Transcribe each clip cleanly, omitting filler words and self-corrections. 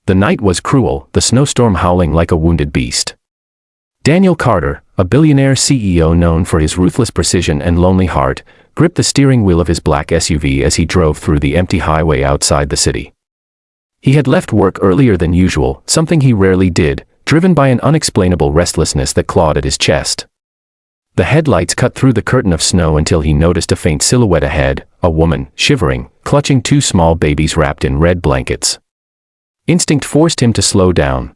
The night was cruel, the snowstorm howling like a wounded beast. Daniel Carter, a billionaire CEO known for his ruthless precision and lonely heart, gripped the steering wheel of his black SUV as he drove through the empty highway outside the city. He had left work earlier than usual, something he rarely did, driven by an unexplainable restlessness that clawed at his chest. The headlights cut through the curtain of snow until he noticed a faint silhouette ahead, a woman, shivering, clutching two small babies wrapped in red blankets. Instinct forced him to slow down.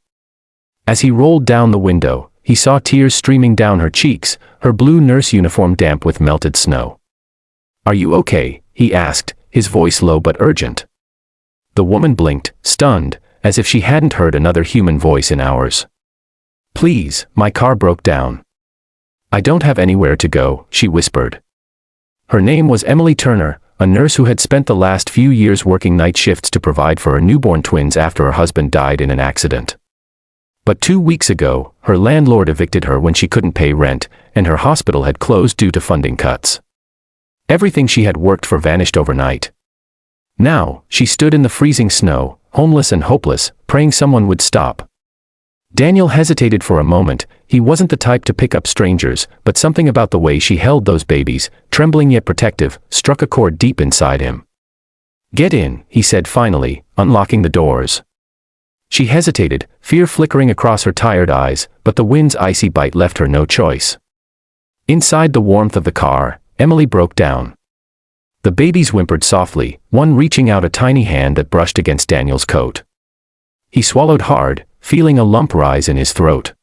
As he rolled down the window, he saw tears streaming down her cheeks, her blue nurse uniform damp with melted snow. "Are you okay?" he asked, his voice low but urgent. The woman blinked, stunned, as if she hadn't heard another human voice in hours. "Please, my car broke down. I don't have anywhere to go," she whispered. Her name was Emily Turner, a nurse who had spent the last few years working night shifts to provide for her newborn twins after her husband died in an accident. But 2 weeks ago, her landlord evicted her when she couldn't pay rent, and her hospital had closed due to funding cuts. Everything she had worked for vanished overnight. Now, she stood in the freezing snow, homeless and hopeless, praying someone would stop. Daniel hesitated for a moment. He wasn't the type to pick up strangers, but something about the way she held those babies, trembling yet protective, struck a chord deep inside him. "Get in," he said finally, unlocking the doors. She hesitated, fear flickering across her tired eyes, but the wind's icy bite left her no choice. Inside the warmth of the car, Emily broke down. The babies whimpered softly, one reaching out a tiny hand that brushed against Daniel's coat. He swallowed hard, feeling a lump rise in his throat.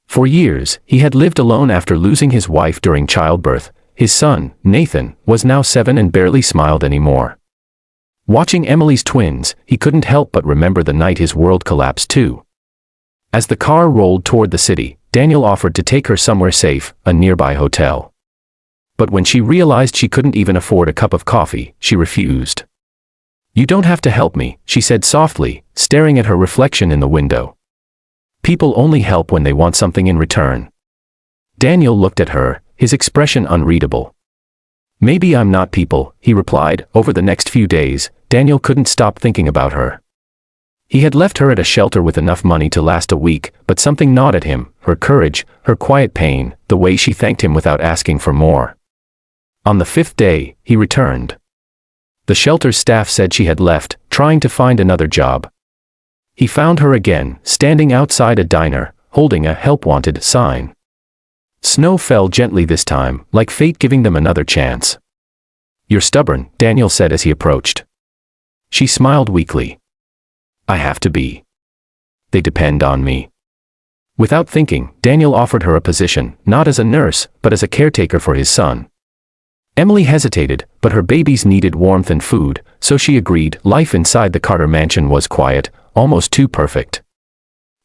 For years, he had lived alone after losing his wife during childbirth. His son, Nathan, was now 7 and barely smiled anymore. Watching Emily's twins, he couldn't help but remember the night his world collapsed too. As the car rolled toward the city, Daniel offered to take her somewhere safe, a nearby hotel. But when she realized she couldn't even afford a cup of coffee, she refused. "You don't have to help me," she said softly, staring at her reflection in the window. "People only help when they want something in return." Daniel looked at her, his expression unreadable. "Maybe I'm not people," he replied. Over the next few days, Daniel couldn't stop thinking about her. He had left her at a shelter with enough money to last a week, but something gnawed at him, her courage, her quiet pain, the way she thanked him without asking for more. On the 5th day, he returned. The shelter's staff said she had left, trying to find another job. He found her again, standing outside a diner, holding a "Help Wanted" sign. Snow fell gently this time, like fate giving them another chance. "You're stubborn," Daniel said as he approached. She smiled weakly. "I have to be. They depend on me." Without thinking, Daniel offered her a position, not as a nurse, but as a caretaker for his son. Emily hesitated, but her babies needed warmth and food, so she agreed. Life inside the Carter mansion was quiet, almost too perfect.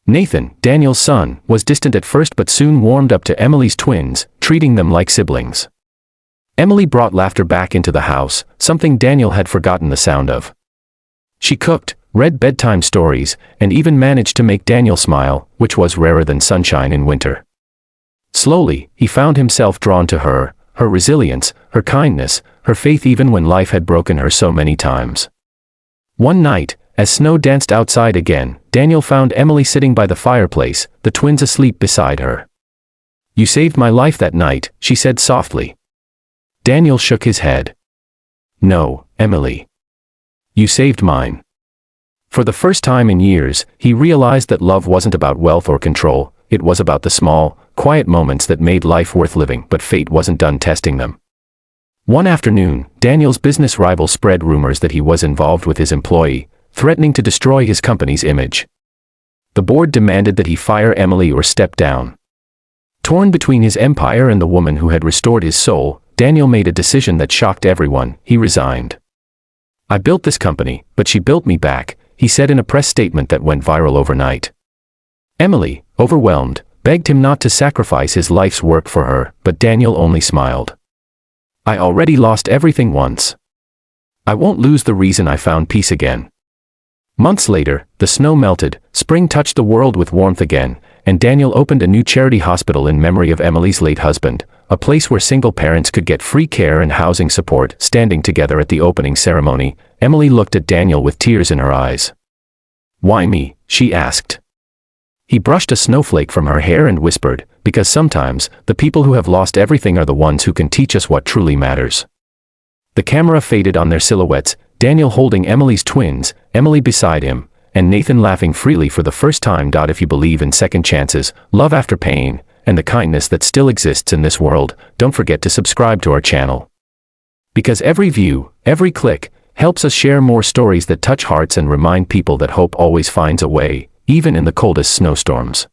Nathan, Daniel's son, was distant at first but soon warmed up to Emily's twins, treating them like siblings. Emily brought laughter back into the house, something Daniel had forgotten the sound of. She cooked, read bedtime stories, and even managed to make Daniel smile, which was rarer than sunshine in winter. Slowly, he found himself drawn to her resilience, her kindness, her faith even when life had broken her so many times. One night, as snow danced outside again, Daniel found Emily sitting by the fireplace, the twins asleep beside her. "You saved my life that night," she said softly. Daniel shook his head. "No, Emily. You saved mine." For the first time in years, he realized that love wasn't about wealth or control. It was about the small, quiet moments that made life worth living, but fate wasn't done testing them. One afternoon, Daniel's business rival spread rumors that he was involved with his employee, threatening to destroy his company's image. The board demanded that he fire Emily or step down. Torn between his empire and the woman who had restored his soul, Daniel made a decision that shocked everyone. He resigned. "I built this company, but she built me back," he said in a press statement that went viral overnight. Emily, overwhelmed, begged him not to sacrifice his life's work for her, but Daniel only smiled. "I already lost everything once. I won't lose the reason I found peace again." Months later, the snow melted, spring touched the world with warmth again, and Daniel opened a new charity hospital in memory of Emily's late husband, a place where single parents could get free care and housing support. Standing together at the opening ceremony, Emily looked at Daniel with tears in her eyes. "Why me?" she asked. He brushed a snowflake from her hair and whispered, "Because sometimes, the people who have lost everything are the ones who can teach us what truly matters." The camera faded on their silhouettes, Daniel holding Emily's twins, Emily beside him, and Nathan laughing freely for the first time. If you believe in second chances, love after pain, and the kindness that still exists in this world, don't forget to subscribe to our channel. Because every view, every click, helps us share more stories that touch hearts and remind people that hope always finds a way, even in the coldest snowstorms.